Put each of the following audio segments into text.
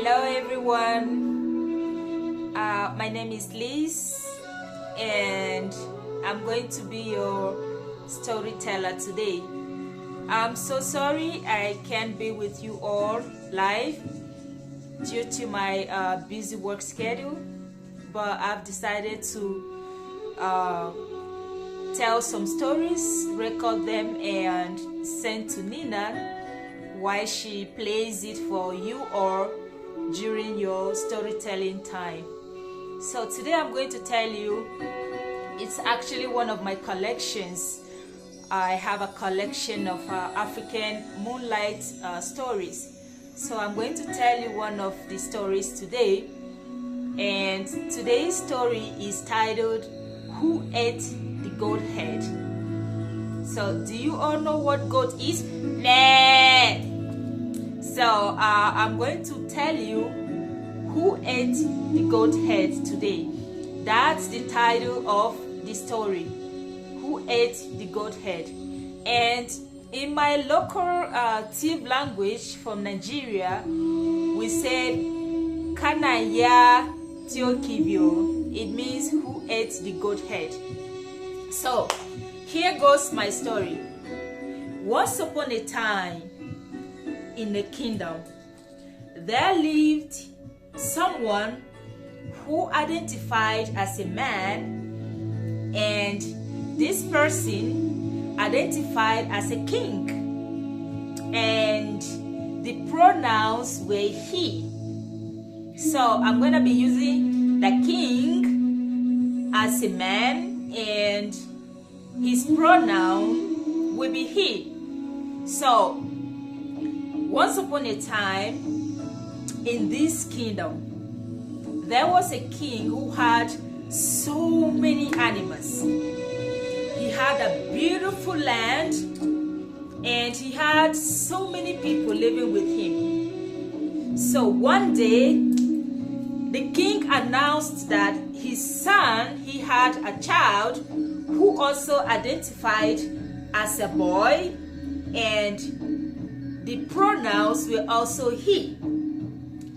Hello everyone, my name is Liz and I'm going to be your storyteller today. I'm so sorry I can't be with you all live due to my busy work schedule, but I've decided to tell some stories, record them and send to Nina while she plays it for you all during your storytelling time. So today I'm going to tell you, it's actually one of my collections. I have a collection of African Moonlight stories. So I'm going to tell you one of the stories today. And today's story is titled, Who Ate the Goat Head? So do you all know what goat is? Meh! So I'm going to tell you who ate the goat head today. That's the title of the story. Who ate the goat head? And in my local Tiv language from Nigeria, we say Kanaya Tiokibio. It means who ate the goat head. So here goes my story. Once upon a time, in a kingdom, there lived someone who identified as a man, and this person identified as a king, and the pronouns were he. So I'm going to be using the king as a man, and his pronoun will be he. So once upon a time, in this kingdom, there was a king who had so many animals. He had a beautiful land, and he had so many people living with him. So one day, the king announced that his son, he had a child who also identified as a boy, and the pronouns were also he.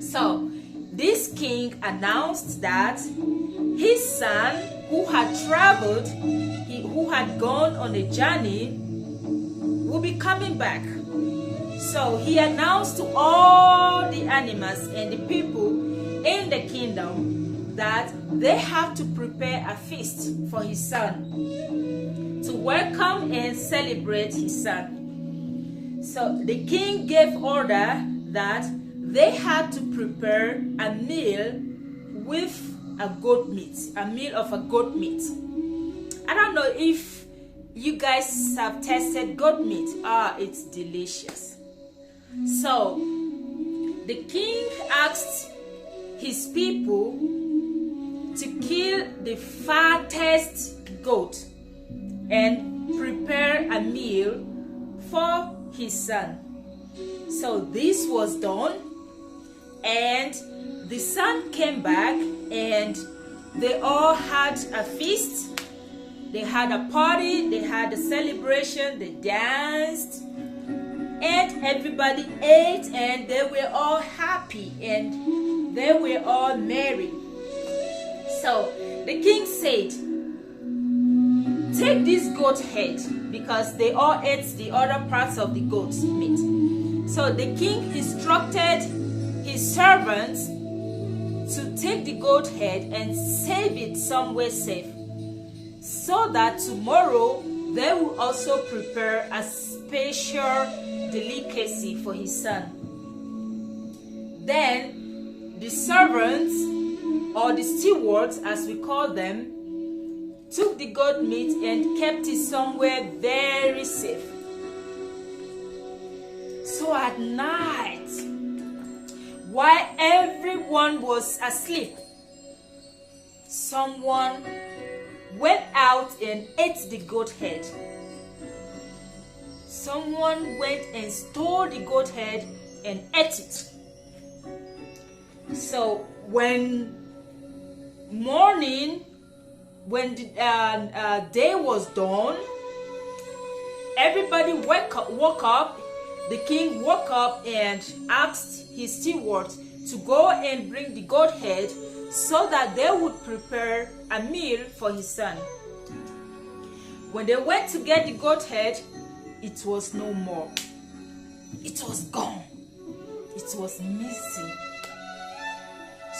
So this king announced that his son, who had traveled, who had gone on a journey, will be coming back. So he announced to all the animals and the people in the kingdom that they have to prepare a feast for his son, to welcome and celebrate his son. So the king gave order that they had to prepare a meal with a goat meat, a meal of a goat meat. I don't know if you guys have tasted goat meat. It's delicious. So the king asked his people to kill the fattest goat and prepare a meal for his son. So this was done, and the son came back, and they all had a feast. They had a party, they had a celebration, they danced, and everybody ate, and they were all happy, and they were all merry. So the king said, take this goat head, because they all ate the other parts of the goat's meat. So the king instructed his servants to take the goat head and save it somewhere safe, so that tomorrow they will also prepare a special delicacy for his son. Then the servants, or the stewards as we call them, took the goat meat and kept it somewhere very safe. So at night, while everyone was asleep, someone went out and ate the goat head. Someone went and stole the goat head and ate it. So when the day was done, everybody woke up. The king woke up and asked his steward to go and bring the goat head so that they would prepare a meal for his son. When they went to get the goat head, it was no more. It was gone. It was missing.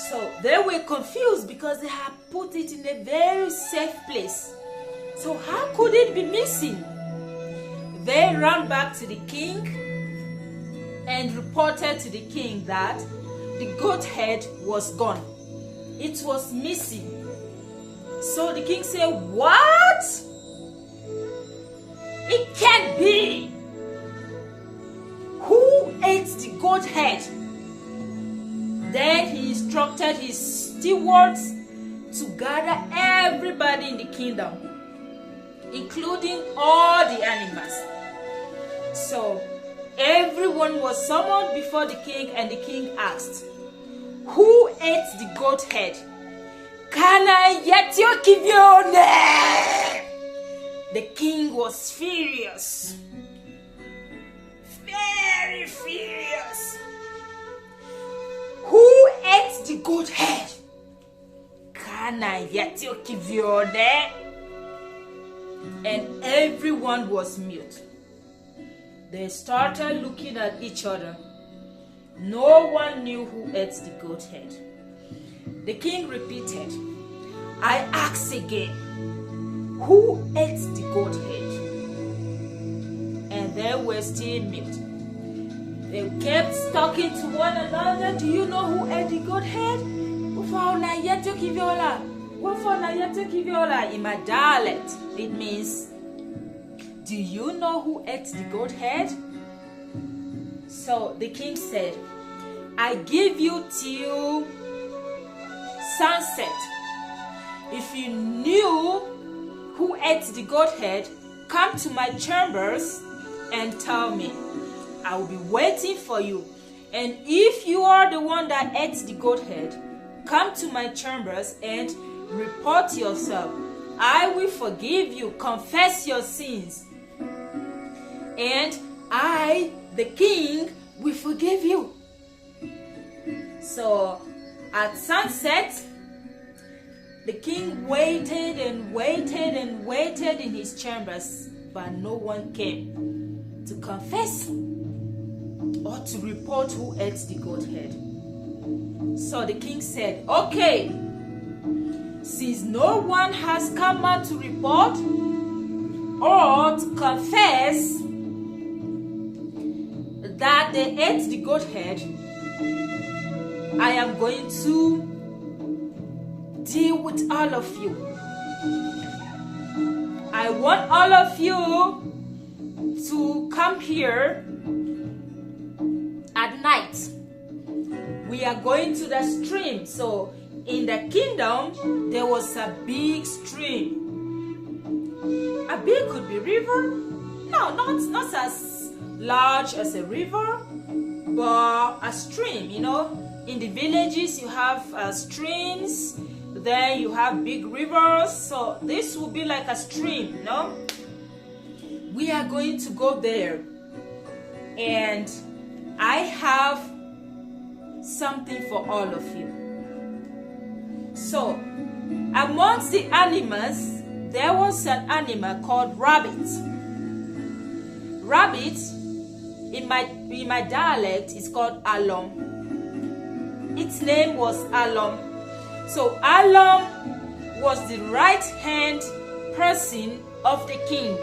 So they were confused because they had put it in a very safe place. So how could it be missing? They ran back to the king and reported to the king that the goat head was gone. It was missing. So the king said, "What? It can't be. Who ate the goat head?" Then he instructed his stewards to gather everybody in the kingdom, including all the animals. So everyone was summoned before the king, and the king asked, "Who ate the goat head? Kana yetio kivione?" The king was furious, very furious. "Who ate the goat head? Kana yetio kivione?" And everyone was mute. They started looking at each other. No one knew who ate the goat head. The king repeated, "I ask again, who ate the goat head?" And they were still mute. They kept talking to one another. "Do you know who ate the goat head?" In my dialect, it means, "Do you know who ate the goat head?" So the king said, "I give you till sunset. If you knew who ate the goat head, come to my chambers and tell me. I will be waiting for you. And if you are the one that ate the goat head, come to my chambers and report yourself. I will forgive you. Confess your sins. And I, the king, will forgive you." So at sunset, the king waited and waited and waited in his chambers, but no one came to confess or to report who ate the goat head. So the king said, "Okay, since no one has come out to report or to confess that they ate the goat head, I am going to deal with all of you. I want all of you to come here at night. We are going to the stream." So in the kingdom, there was a big stream. A big could be river. No, not as large as a river, but a stream. In the villages you have streams, then you have big rivers. So this will be like a stream. We are going to go there, and I have something for all of you. So amongst the animals, there was an animal called rabbit. Rabbit, in my dialect, is called alum. Its name was Alum. So Alum was the right-hand person of the king.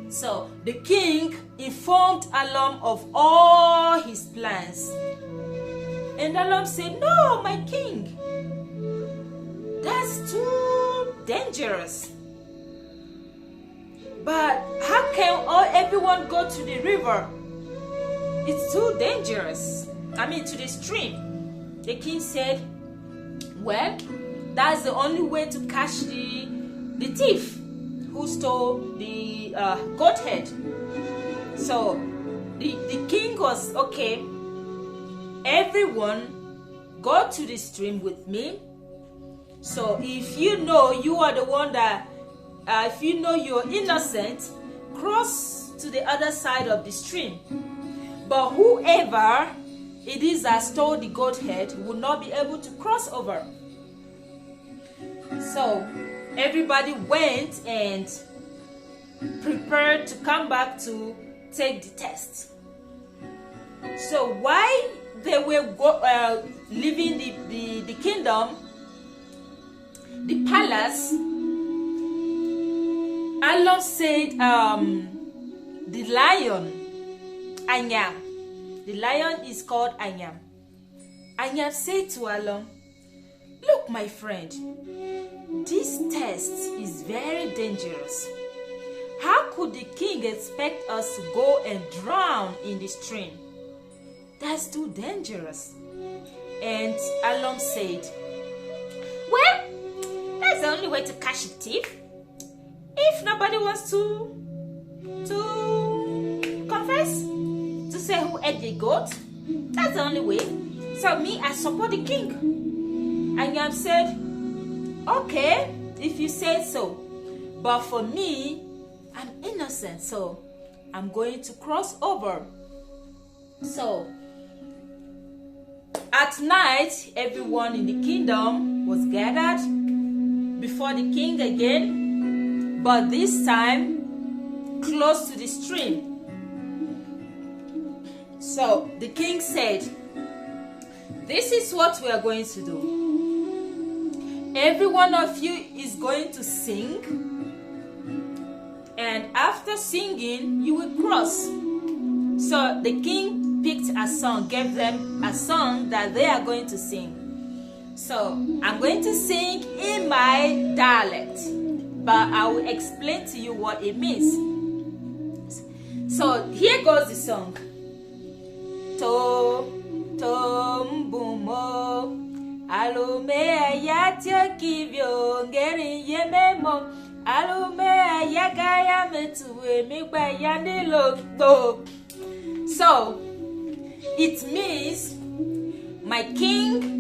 So the king informed Alum of all his plans. And Alum said, "No, my king, that's too dangerous. But how can everyone go to the river? It's too dangerous. To the stream." The king said, "Well, that's the only way to catch the thief who stole the goat head." So the king was, "Okay, everyone go to the stream with me. So if you know you are the one that, if you know you're innocent, cross to the other side of the stream. But whoever it is as though the goat head would not be able to cross over. So everybody went and prepared to come back to take the test. So while they were leaving the kingdom, the palace, Allah said, the lion, Anyam, the lion is called Anyam. Anyam said to Allah, look, my friend, this test is very dangerous. How could the king expect us to go and drown in the stream? That's too dangerous. And Allah said, well, that's the only way to catch a thief. If nobody wants to confess, to say who ate the goat, that's the only way. So me, I support the king. And Yam said, okay, if you say so. But for me, I'm innocent, so I'm going to cross over. So at night, everyone in the kingdom was gathered before the king again, but this time close to the stream. So the king said, this is what we are going to do. Every one of you is going to sing, and after singing, you will cross. So the king picked a song, gave them a song that they are going to sing. So I'm going to sing in my dialect, but I will explain to you what it means. So here goes the song. To mbumo alume ayatyo kivyo ngeri yememo alume ayagaya metuwe migba yanilo. So it means, my king,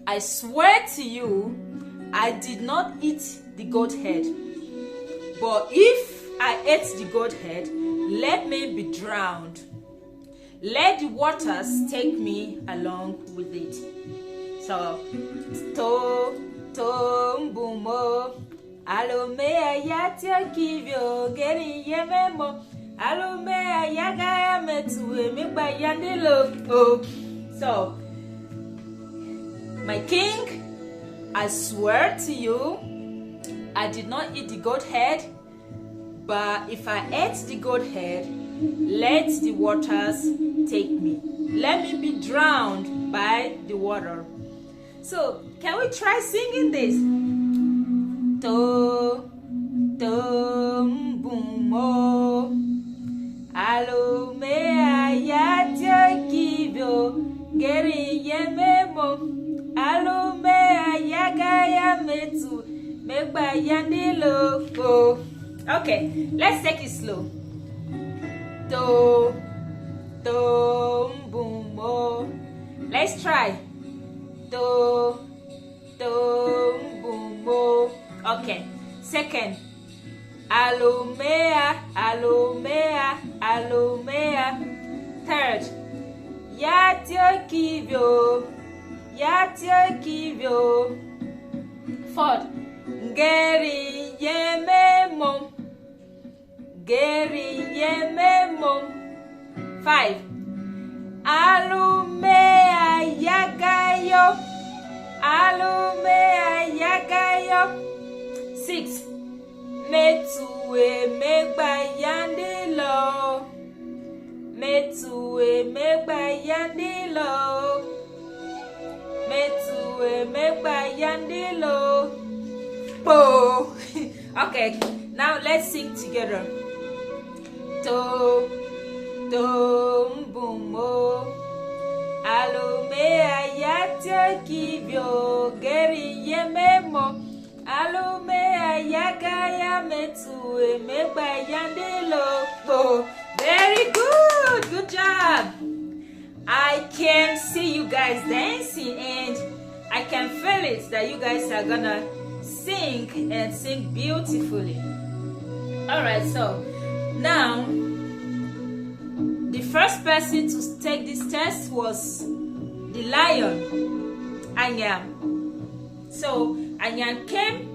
I swear to you, I did not eat the goat head. But if I ate the goat head, let me be drowned. Let the waters take me along with it. So, mbumo alome ayatyo kivyo geri yememo alume ayagaya metuwe migba yanilo. So, my king, I swear to you, I did not eat the goat head, but if I ate the goat head, let the waters take me. Let me be drowned by the water. So, can we try singing this? To mbumo alume ayatyo kivyo geri yememo alume ayagaya metu megba yanilo. Okay, let's take it slow. To mbumo. Let's try. To mbumo. Okay, second. Alumea. Third. Yatyo kivyo. Fourth. Geri yememo. Five. Alumea yagayo. Six. Metuwe megba yandilo. Oh. Okay, now let's sing together. To mbumo alume ayatyo kivyo geri yememo alume ayagaya metuwe megba yandilo. Oh, very good job. I can see you guys dancing, and I can feel it that you guys are gonna sing and sing beautifully. All right, so now the first person to take this test was the lion, Anyam. So Anyam came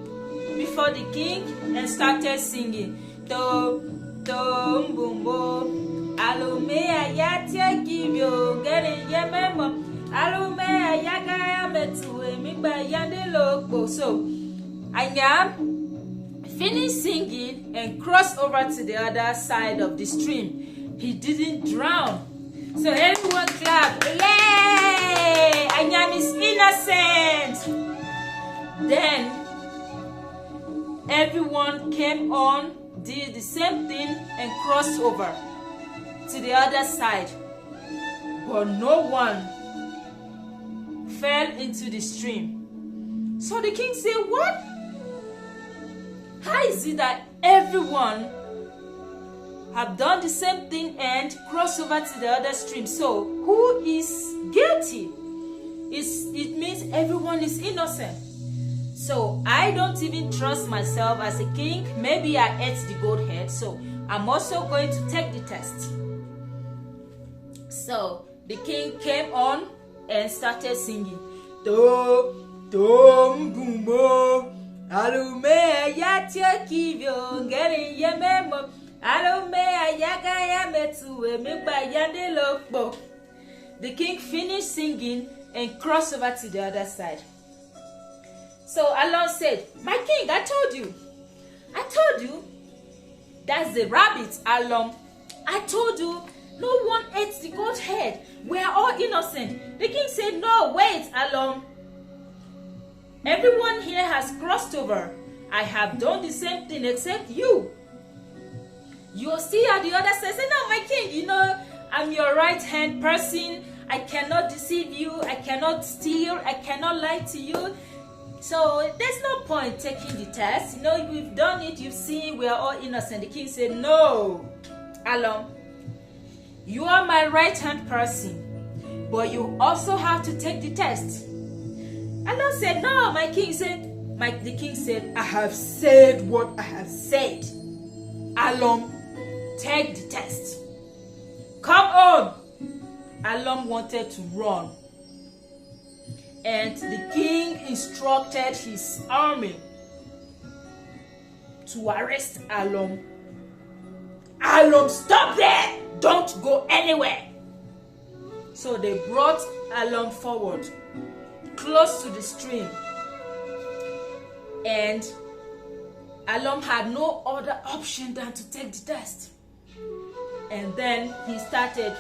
before the king and started singing. To bumbo, alume ayate kibyo, gere yememo, alume ayaga metuwe migba yande lokbo. So Anyam finished singing and crossed over to the other side of the stream. He didn't drown. So everyone clapped. Yay! Anyam is innocent. Then everyone came on, did the same thing, and crossed over to the other side. But no one fell into the stream. So the king said, what? How is it that everyone have done the same thing and crossed over to the other stream? So who is guilty? It means everyone is innocent. So I don't even trust myself as a king. Maybe I ate the goat head, so I'm also going to take the test. So the king came on and started singing. To bumbo, alume ayatia kivyo, ngeri yememo, alume ayaga yametuwe migba yande lokbo. The king finished singing and crossed over to the other side. So Allah said, my king, I told you, that's the rabbit, Allah. I told you, no one ate the goat head. We are all innocent. The king said, no, wait, Allah. Everyone here has crossed over. I have done the same thing except you. You're still at the other side. Say, no, my king, I'm your right-hand person. I cannot deceive you. I cannot steal. I cannot lie to you. So there's no point taking the test. We've done it. You've seen we are all innocent. The king said, no, Allah, you are my right-hand person, but you also have to take the test. Allah said, no, my king said, the king said, I have said what I have said. Allah, take the test. Come on. Allah wanted to run. And the king instructed his army to arrest Alom. Alom, stop there! Don't go anywhere! So they brought Alom forward, close to the stream. And Alom had no other option than to take the test. And then he started.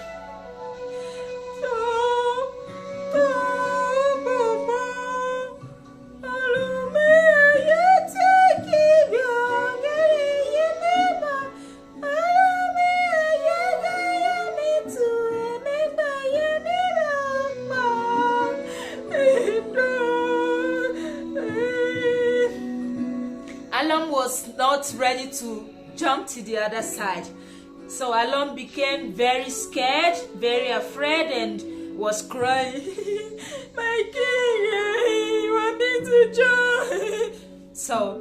Alom was not ready to jump to the other side. So Alom became very scared, very afraid, and was crying. My king, you want me to jump? So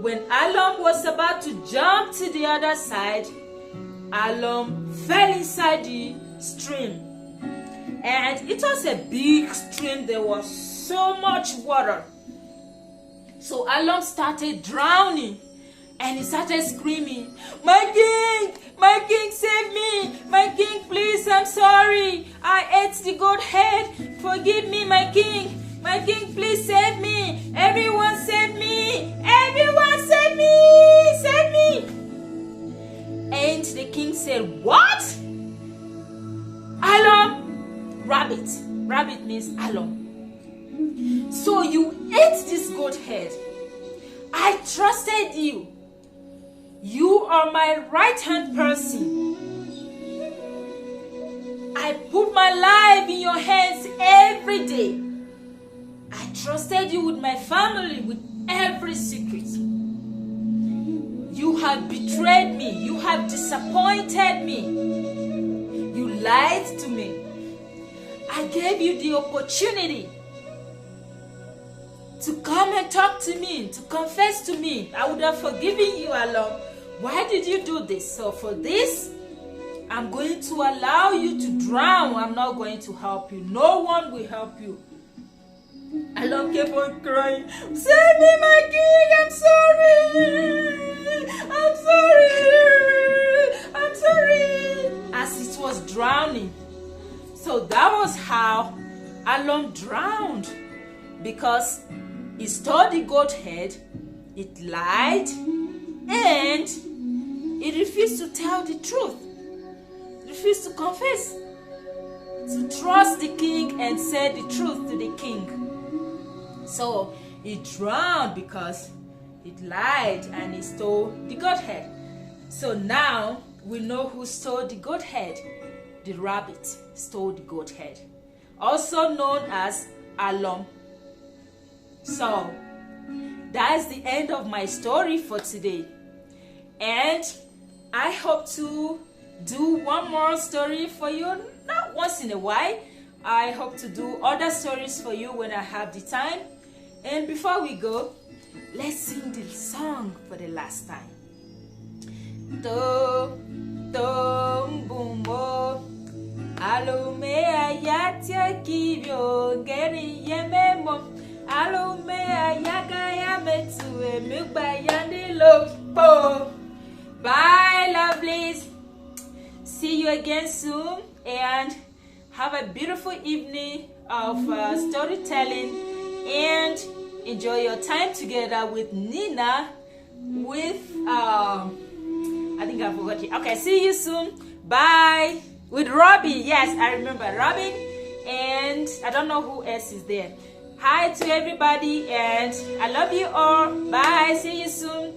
when Alom was about to jump to the other side, Alom fell inside the stream. And it was a big stream. There was so much water. So Alom started drowning. And he started screaming, my king, save me. My king, please, I'm sorry. I ate the goat head. Forgive me, my king. My king, please save me. Everyone save me. Everyone save me. Save me. And the king said, what? Alom, rabbit. Rabbit means Alom. So you ate this goat head. I trusted you. You are my right-hand person. I put my life in your hands every day. I trusted you with my family, with every secret. You have betrayed me. You have disappointed me. You lied to me. I gave you the opportunity to come and talk to me, to confess to me. I would have forgiven you alone. Why did you do this? So for this, I'm going to allow you to drown. I'm not going to help you. No one will help you. Alon kept on crying. Save me, my king. I'm sorry. I'm sorry. I'm sorry. As it was drowning. So that was how Alon drowned. Because he stole the goat head. It lied. And he refused to tell the truth. Refused to confess. To trust the king and say the truth to the king. So he drowned because it lied and he stole the goat head. So now we know who stole the goat head. The rabbit stole the goat head, also known as Alon. So that's the end of my story for today. And I hope to do one more story for you, not once in a while. I hope to do other stories for you when I have the time. And before we go, let's sing the song for the last time. To boom bo alume ayatia kivyo geri yememo alume ayaga yametu emugba yandi lopo. Bye, lovelies. See you again soon, and have a beautiful evening of storytelling, and enjoy your time together with Nina, with I think I forgot you. Okay, see you soon. Bye. With Robin. Yes, I remember Robin, and I don't know who else is there. Hi to everybody, and I love you all. Bye. See you soon.